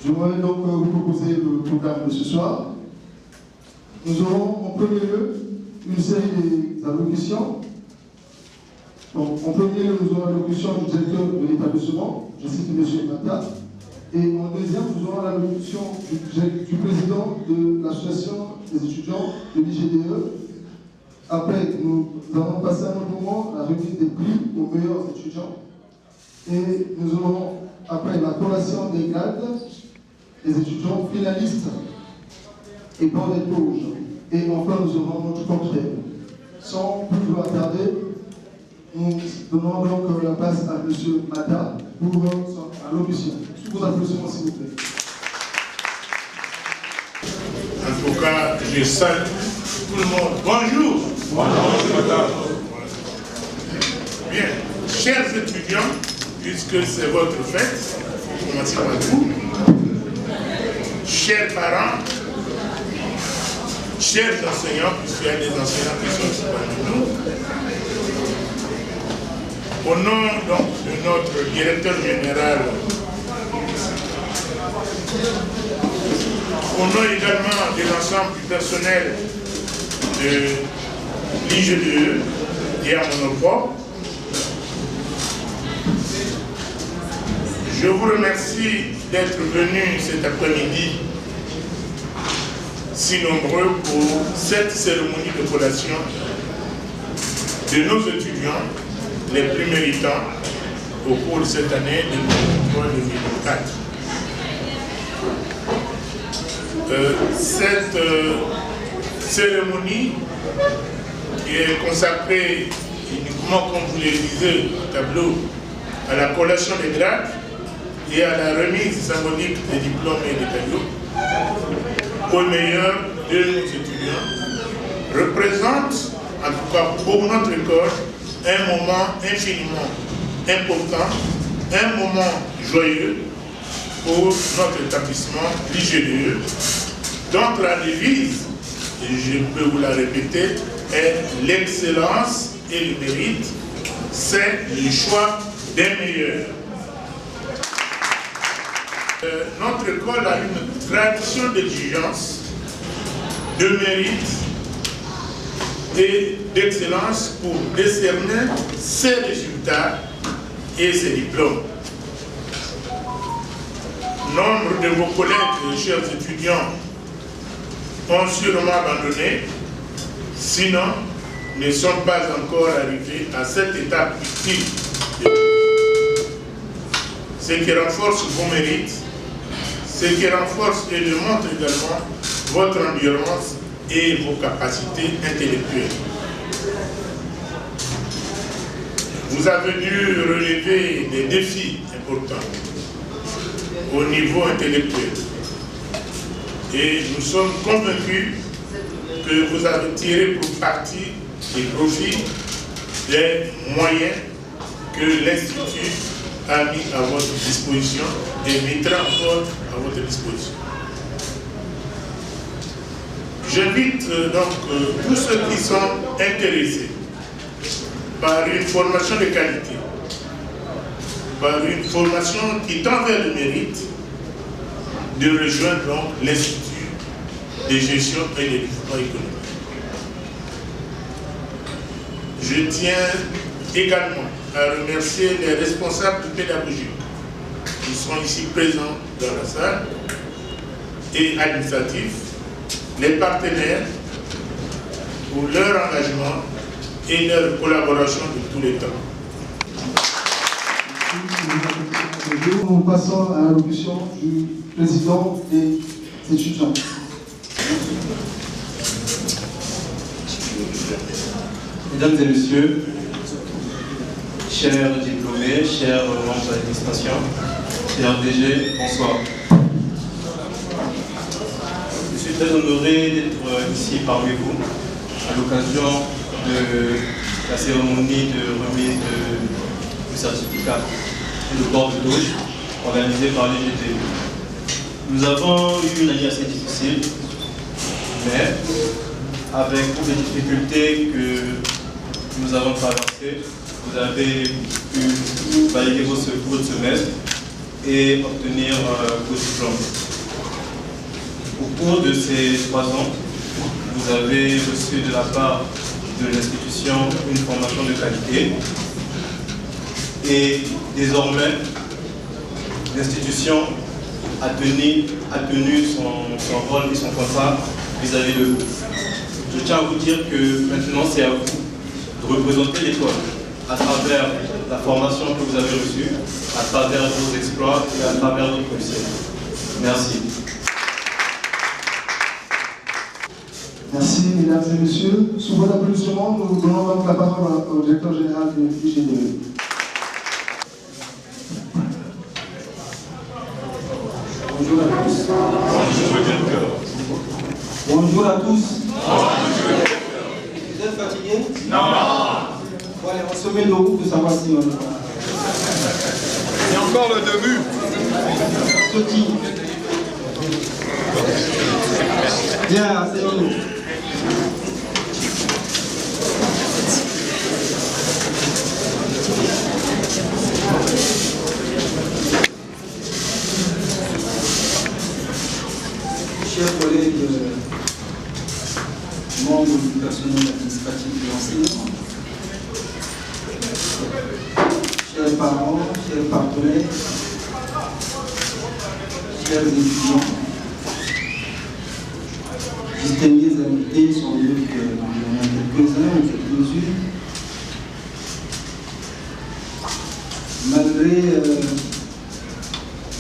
Je voudrais donc vous proposer le programme de ce soir. Nous aurons en premier lieu une série d'allocutions. Donc, en premier lieu, nous aurons l'allocution du directeur de l'établissement, je cite M. Mata. Et en deuxième, nous aurons l'allocution du président de l'association des étudiants de l'IGDE. Après, nous allons passer un autre moment, la remise des prix aux meilleurs étudiants. Et nous aurons, après, la collation des grades des étudiants finalistes et pour des pauses. Et enfin, nous aurons notre portrait. Sans plus vous attarder, nous donnons donc la place à M. Mata pour son allocution. Sous vos applaudissements, s'il vous plaît. En tout cas, je salue tout le monde. Bonjour. Bonjour. Bien, chers étudiants, puisque c'est votre fête, commencez par vous. Chers parents, chers enseignants, puisqu'il y a des enseignants qui sont ici parmi nous, au nom donc de notre directeur général, au nom également de l'ensemble du personnel de l'IGDE et à mon propre, je vous remercie d'être venus cet après-midi si nombreux pour cette cérémonie de collation de nos étudiants les plus méritants au cours de cette année 2023-2024. Cette cérémonie qui est consacrée uniquement, comme vous le disiez au tableau, à la collation des grades et à la remise symbolique des diplômes et des cadeaux au meilleur de nos étudiants, représente, en tout cas pour notre école, un moment infiniment important, un moment joyeux pour notre établissement, l'IGDE, dont la devise, et je peux vous la répéter, est l'excellence et le mérite, c'est le choix des meilleurs. Notre école a une tradition d'exigence, de mérite et d'excellence pour décerner ses résultats et ses diplômes. Nombre de vos collègues, chers étudiants, ont sûrement abandonné, sinon ne sont pas encore arrivés à cette étape utile. Ce qui renforce vos mérites, ce qui renforce et démontre également votre endurance et vos capacités intellectuelles. Vous avez dû relever des défis importants au niveau intellectuel. Et nous sommes convaincus que vous avez tiré pour partie des profits des moyens que l'Institut a mis à votre disposition et mettra encore à votre disposition. J'invite donc tous ceux qui sont intéressés par une formation de qualité, par une formation qui tend vers le mérite, de rejoindre donc l'Institut de gestion et de développement économique. Je tiens également à remercier les responsables pédagogiques qui sont ici présents dans la salle et administratifs, les partenaires pour leur engagement et leur collaboration de tous les temps. Nous passons à l'allocution du président des étudiants. Mesdames et messieurs, chers diplômés, chers membres de l'administration, chers DG, bonsoir. Je suis très honoré d'être ici parmi vous à l'occasion de la cérémonie de remise du certificat et de bord de douche organisée par l'IGDE. Nous avons eu une année assez difficile, mais avec toutes les difficultés que nous avons traversées, vous avez pu valider votre semestre et obtenir vos diplômes. Au cours de ces 3 ans, vous avez reçu de la part de l'institution une formation de qualité et désormais l'institution a tenu son rôle et son contrat vis-à-vis de vous. Je tiens à vous dire que maintenant c'est à vous de représenter l'école à travers la formation que vous avez reçue, à travers vos exploits et à travers votre réussite. Merci. Merci, mesdames et messieurs. Sous vos applaudissements, nous donnons donc la parole au directeur général de l'IGDE. Bonjour à tous. Bonjour à tous. Vous êtes fatigués? Non. Bon, allez, on se met debout pour savoir si on est pas. C'est encore le début. Petit. Bien, asseyons-nous. Chers collègues, membres du personnel administratif de l'enseignement, chers parents, chers partenaires, chers étudiants, distingués invités, sans doute il y en a quelques-uns ou quelques-unes, malgré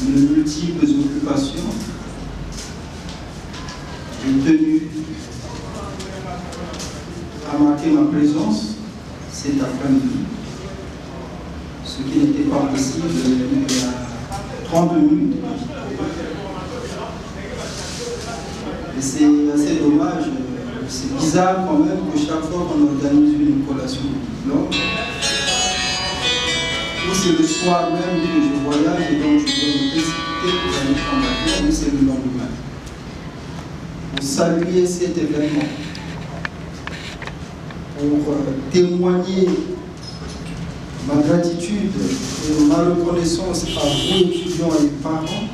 nos multiples occupations, j'ai tenu à marquer ma présence cet après-midi, ce qui n'était pas possible il y a 30 minutes. Et c'est assez dommage, c'est bizarre quand même que chaque fois qu'on organise une collation de diplôme, ou c'est le soir même que je voyage et donc je dois me précipiter pour aller prendre l'avion, ou c'est le lendemain. Pour saluer cet événement, pour témoigner ma gratitude et ma reconnaissance à vous, étudiants et parents,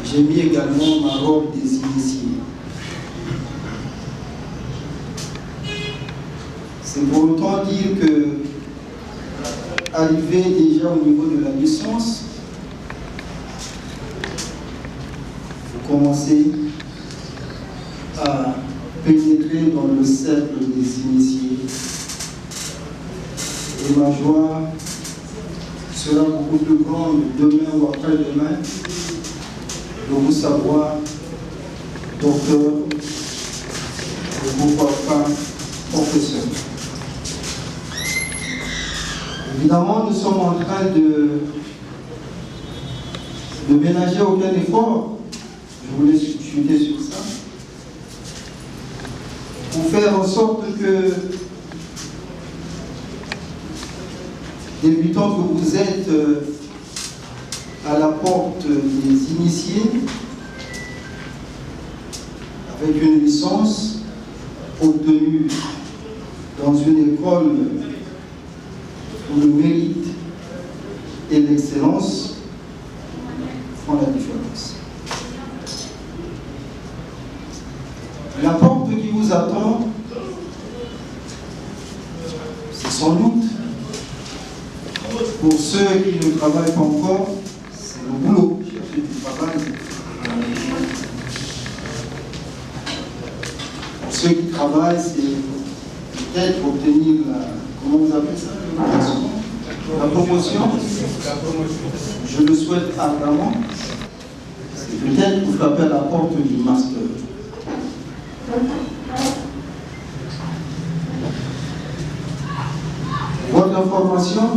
j'ai mis également ma robe des initiés. C'est pour autant dire que, arrivé déjà au niveau de la licence, vous commencez à pénétrer dans le cercle des initiés. Et ma joie sera beaucoup plus grande demain ou après-demain de vous savoir docteur et pourquoi pas professeur. Évidemment, nous sommes en train de ménager aucun effort. Je voulais chuter sur ça. Pour faire en sorte que, débutant que vous êtes à la porte des initiés, avec une licence obtenue dans une école où le mérite et l'excellence font la différence. La porte qui vous attend, c'est sans doute, pour ceux qui ne travaillent pas encore, c'est le boulot, chercher du travail. Pour ceux qui travaillent, c'est peut-être obtenir la, comment vous appelez ça, la promotion. Je le souhaite ardemment. C'est peut-être pour frapper à la porte du master. Votre information,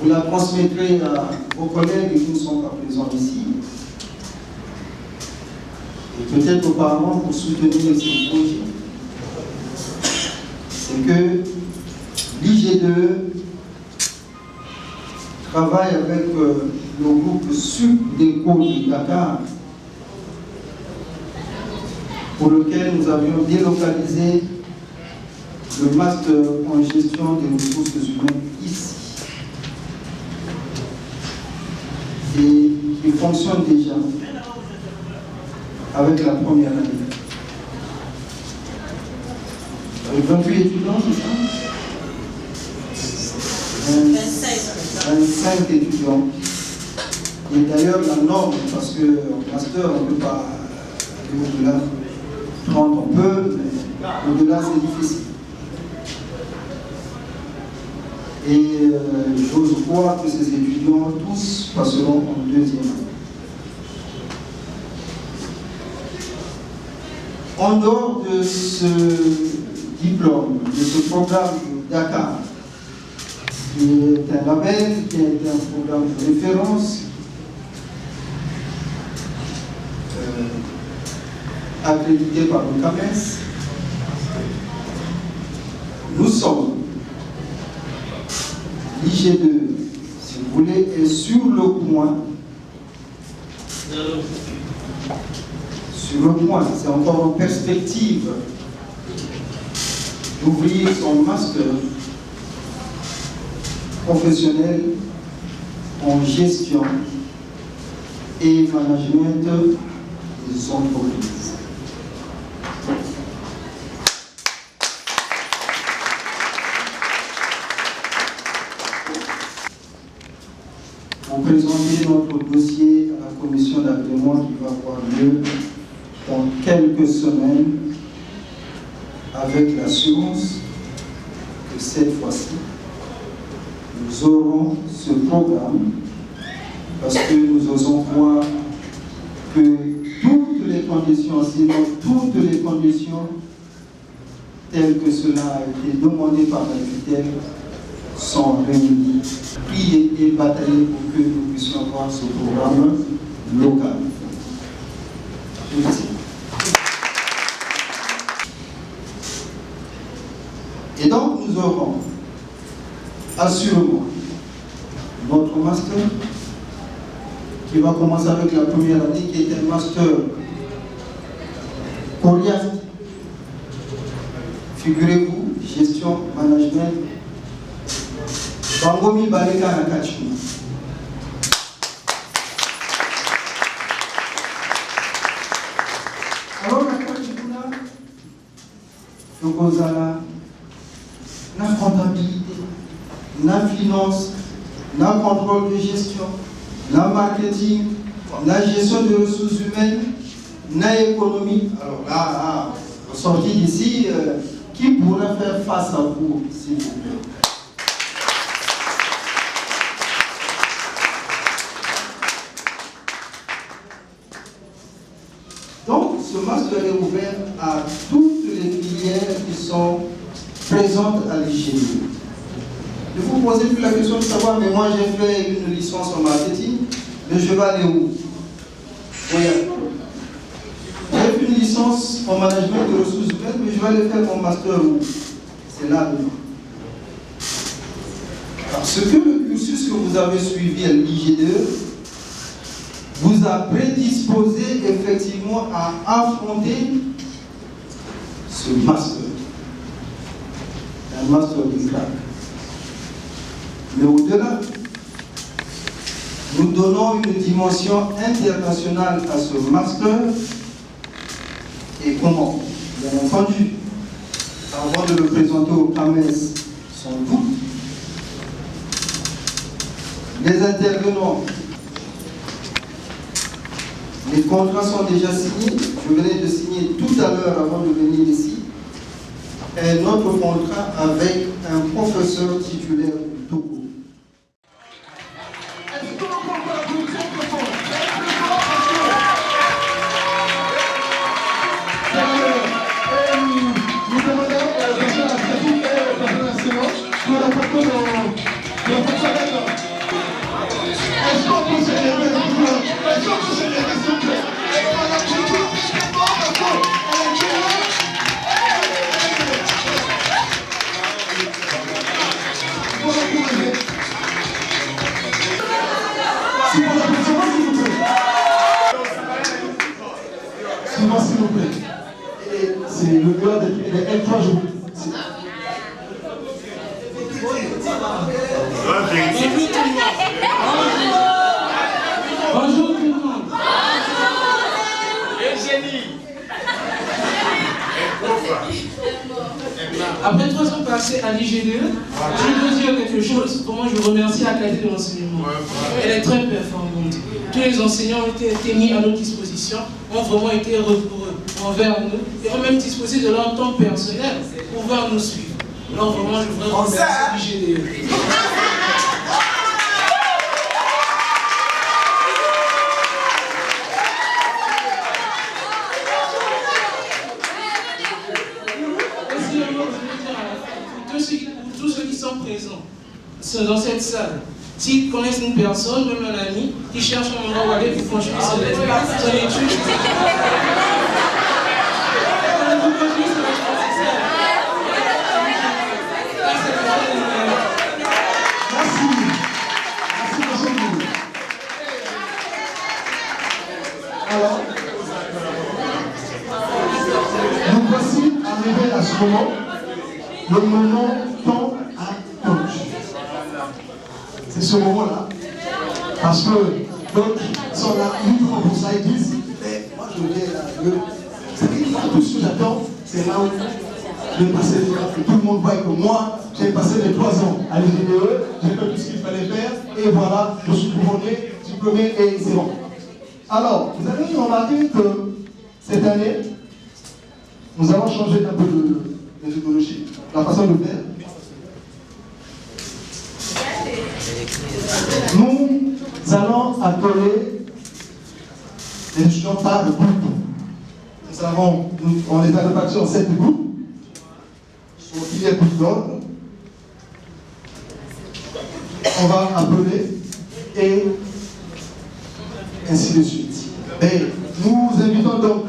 vous la transmettrez à vos collègues qui ne sont pas présents ici. Et peut-être aux parents pour soutenir ces projets. C'est que l'IGDE travaille avec le groupe Subdeco de Dakar, pour lequel nous avions délocalisé le master en gestion des ressources humaines ici. et qui fonctionne déjà avec la première année. 28 étudiants, c'est ça? 25 étudiants. Et d'ailleurs, la norme, parce qu'en master, on ne peut pas aller au-delà. 30, on peut, mais au-delà, c'est difficile. Et j'ose croire que ces étudiants, tous, passeront en deuxième année. En dehors de ce diplôme, de ce programme Dakar, qui est un label, qui est un programme de référence, accrédité par le CAMES, nous sommes, l'IG2, si vous voulez, est sur le point, c'est encore en perspective d'ouvrir son master professionnel en gestion et management des entreprises. Pour présenter notre dossier à la commission d'agrément qui va avoir lieu dans quelques semaines, avec l'assurance que cette fois-ci, nous aurons ce programme parce que nous osons voir que toutes les conditions, sinon toutes les conditions telles que cela a été demandé par la tutelle sont réunies. Priez et batailler pour que nous puissions avoir ce programme local. Merci. Et donc nous aurons assurément notre master qui va commencer avec la première année qui est un master coriace. Figurez-vous, gestion, management, Bangomi Baleka Nakachima. Alors Nakachima, nous avons la comptabilité, la finance, la contrôle de gestion, la marketing, la gestion des ressources humaines, la économie. Alors là, sorti d'ici, qui pourra faire face à vous, s'il vous plaît? Donc, ce master est ouvert à toutes les filières qui sont présentes à l'IG2. Ne vous posez plus la question de savoir, mais moi j'ai fait une licence en marketing, mais je vais aller où? J'ai fait une licence en management de ressources humaines, mais je vais aller faire mon master où? C'est là dedans. Parce que le cursus que vous avez suivi à l'IG2 vous a prédisposé effectivement à affronter ce master. Un master de grade. Mais au-delà, nous donnons une dimension internationale à ce master. Et comment? Bien entendu, avant de le présenter au CAMES, sans doute, les intervenants, les contrats sont déjà signés. Je venais de signer tout à l'heure avant de venir ici un autre contrat avec un professeur titulaire du Togo. Nous demandons à la personne pour la photo est-ce qu'on peut se lever, est-ce qu'on peut se lever, s'il vous plaît? S'il vous plaît. C'est le gars des L3 jours. Après 3 ans passés à l'IGDE, je dois dire quelque chose. Comment je remercie la qualité de l'enseignement. Elle est très performante. Tous les enseignants ont été mis à notre disposition, ont vraiment été rigoureux envers nous et ont même disposé de leur temps personnel pour pouvoir nous suivre. Alors vraiment, je voudrais remercier l'IGDE. Tous ceux qui sont présents dans cette salle, s'ils connaissent une personne, même un ami, qui cherche un endroit où aller pour continuer son étude, Alors, nous voici arrivés à ce moment, le moment tant attendu. C'est ce moment-là, parce que d'autres sont là uniquement pour ça, ils disent, mais moi je viens là, tout ce que j'attends, c'est là où je vais passer les temps, que tout le monde voit que moi, j'ai passé les 3 ans à l'IGDE, j'ai fait tout ce qu'il fallait faire, et voilà, je suis couronné, diplômé, et c'est bon. Alors, vous avez remarqué que cette année, nous allons changer un peu de méthodologie, la façon de faire. Nous allons appeler les étudiants par groupe. On les a répartis en 7 groupes. Il y a plus d'ordre. On va appeler et ainsi de suite. Et nous invitons donc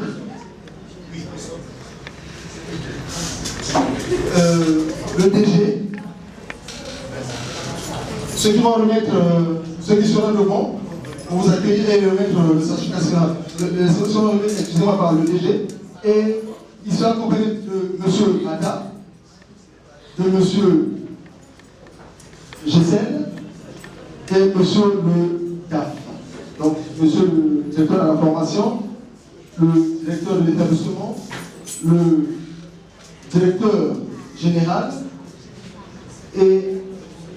le DG, ceux qui vont remettre, ceux qui seront devant, pour vous accueillir et remettre le certificat national. Les autres seront remis, excusez-moi, par le DG, et il sera accompagné de M. Ada, de M. Gessel et M. le DAF. Donc, M. le directeur de la formation, le directeur de l'établissement, le directeur général et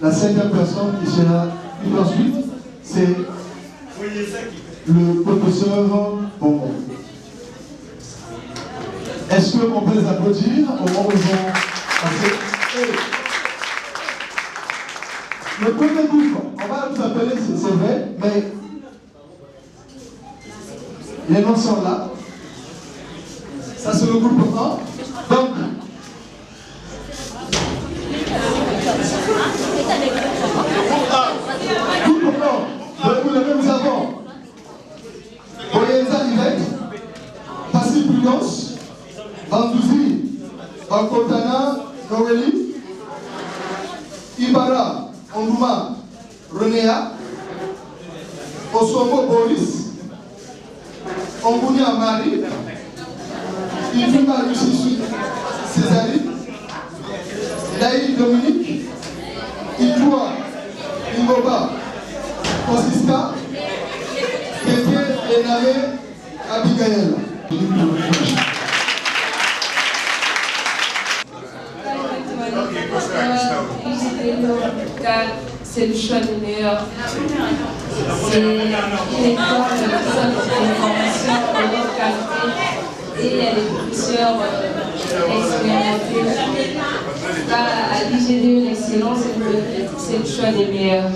la 5e personne qui sera une ensuite, c'est le professeur Bonbon. Est-ce qu'on peut les applaudir au moment où ils ont passé? Le premier groupe, on va vous appeler, c'est vrai, mais les noms sont là. Ça, c'est le groupe 1. Donc, vous levez, nous avons Boyenza Yvette, Passy Prudence, Bandouzi, Bankotana, Noélie, Ibara, Ondouma, Renéa, Osombo Boris, Ongounia Marie, Ifima Lucie Césari, Daï Dominique, Itoua Ingoba, Francisca, Kéké et Namé Abigail. C'est le choix des meilleurs. C'est une école de formation de haute qualité et il y a des professeurs expérimentés. À l'IGDE, l'excellence, c'est le choix des meilleurs.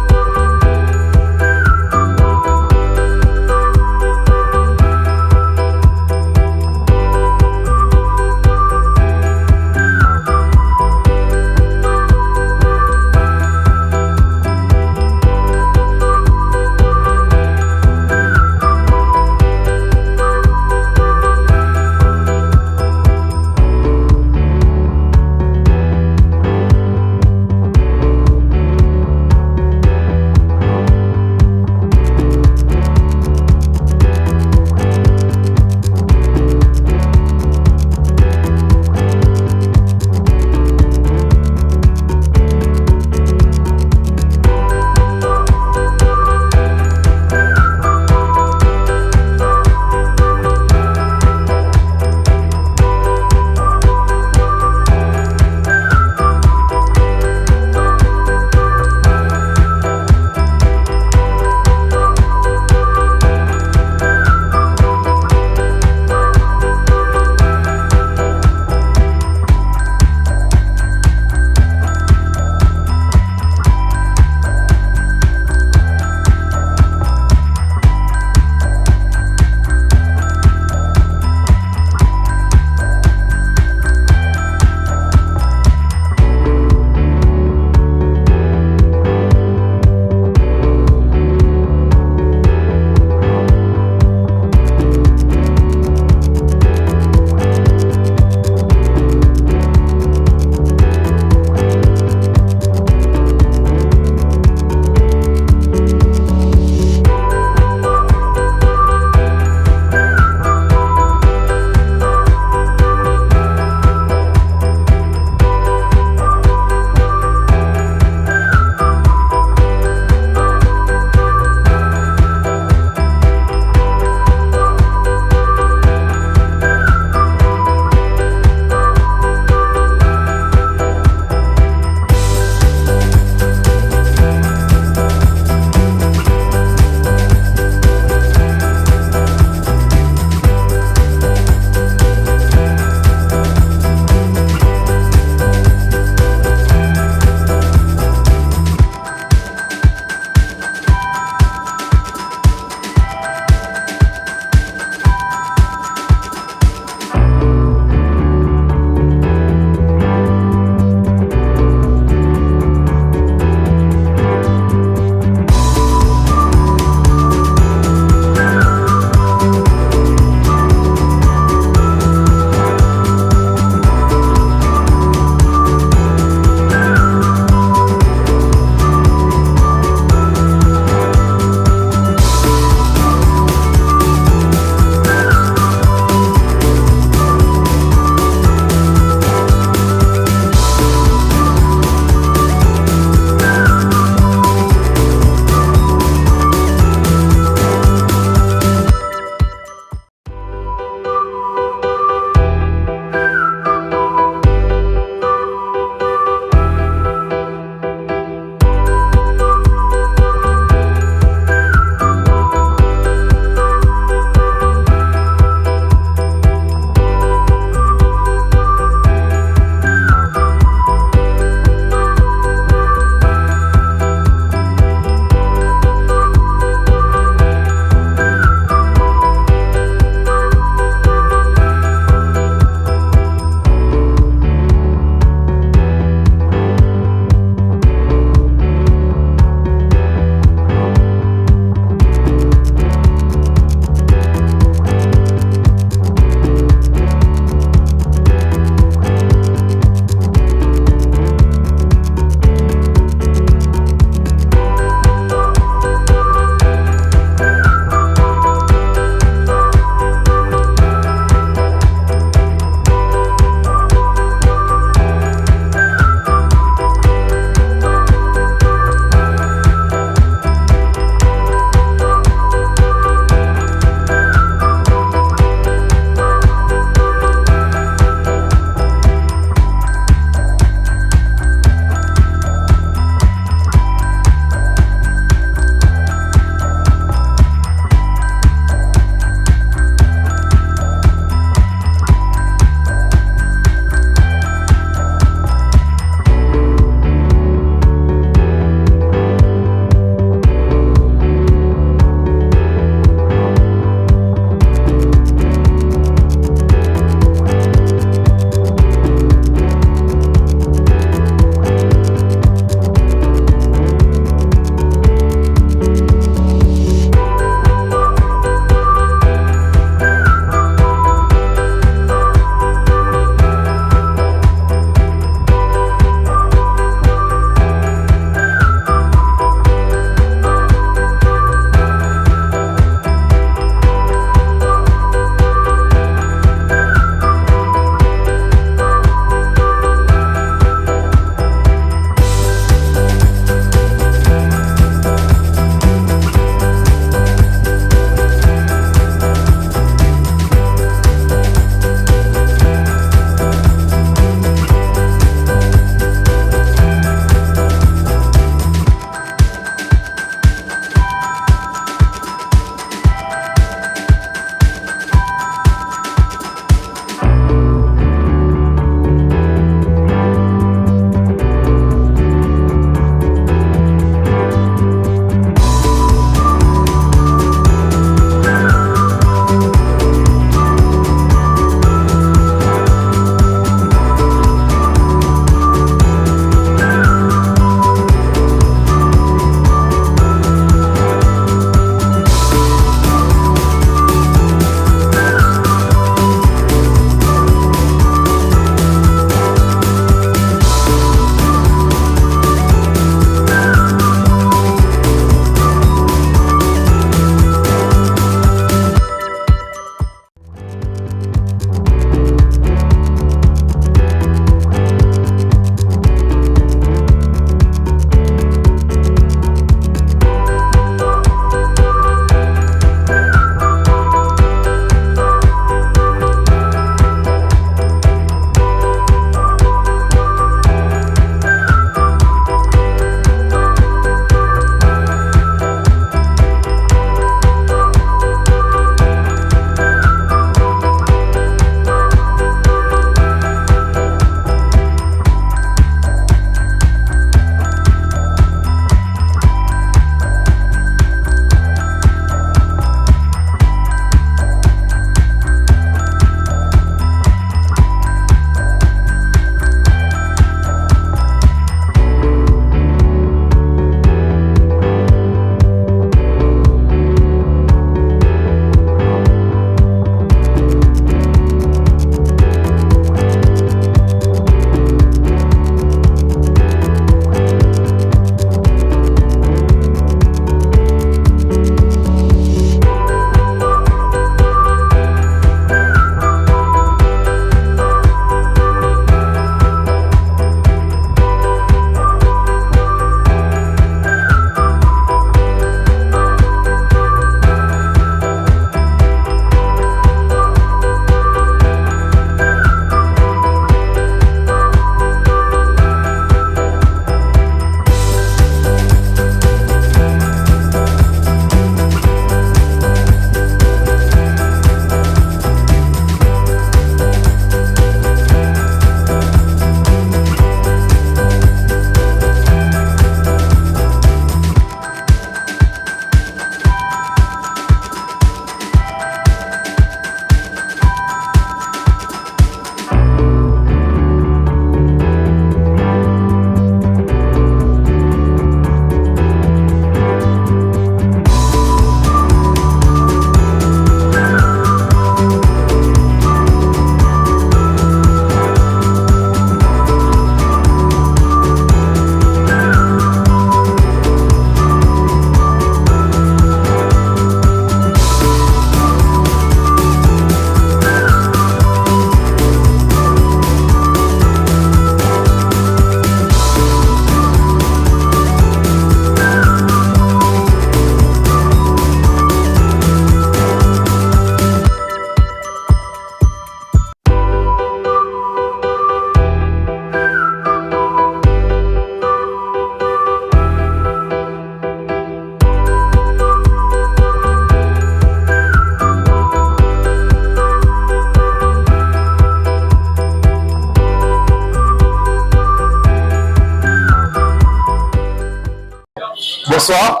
Bonsoir.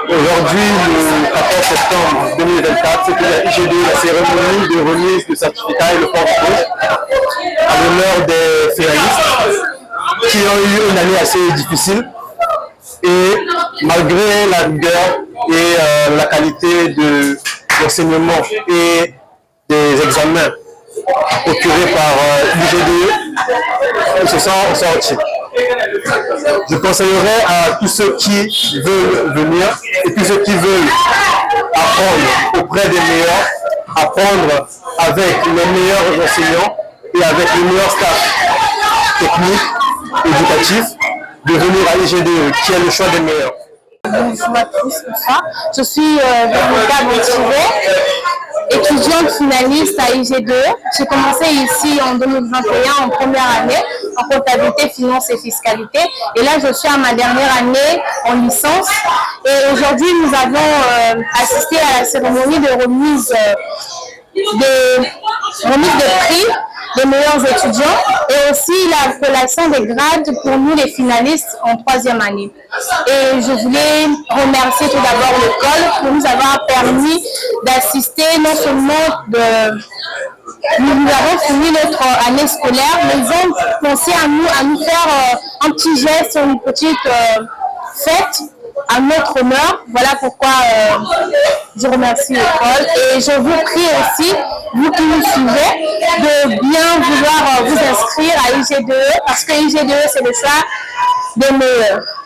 Aujourd'hui, le 14 septembre 2024, c'était la IG2, la cérémonie de remise de certificat et le porte-cause à l'honneur des finalistes qui ont eu une année assez difficile. Et malgré la rigueur et la qualité de l'enseignement et des examens procurés par l'IG2, ils se sont sortis. Je conseillerais à tous ceux qui veulent venir et tous ceux qui veulent apprendre auprès des meilleurs, apprendre avec les meilleurs enseignants et avec les meilleurs staffs techniques, éducatifs, de venir à l'IG2 qui est le choix des meilleurs. Bonjour à tous, bonsoir. Je suis Véronica motivée, étudiante finaliste à IG2. J'ai commencé ici en 2021 en première année en comptabilité, finance et fiscalité. Et là, je suis à ma dernière année en licence. Et aujourd'hui, nous avons assisté à la cérémonie de remise de prix des meilleurs étudiants et aussi la collation des grades pour nous les finalistes en troisième année. Et je voulais remercier tout d'abord l'école pour nous avoir permis d'assister non seulement nous avons fini notre année scolaire, mais ils ont pensé à nous faire un petit geste, une petite fête à notre honneur. Voilà pourquoi je remercie l'école et je vous prie aussi, vous qui nous suivez, de bien vouloir vous inscrire à IG2 parce que IG2 c'est le choix des meilleurs.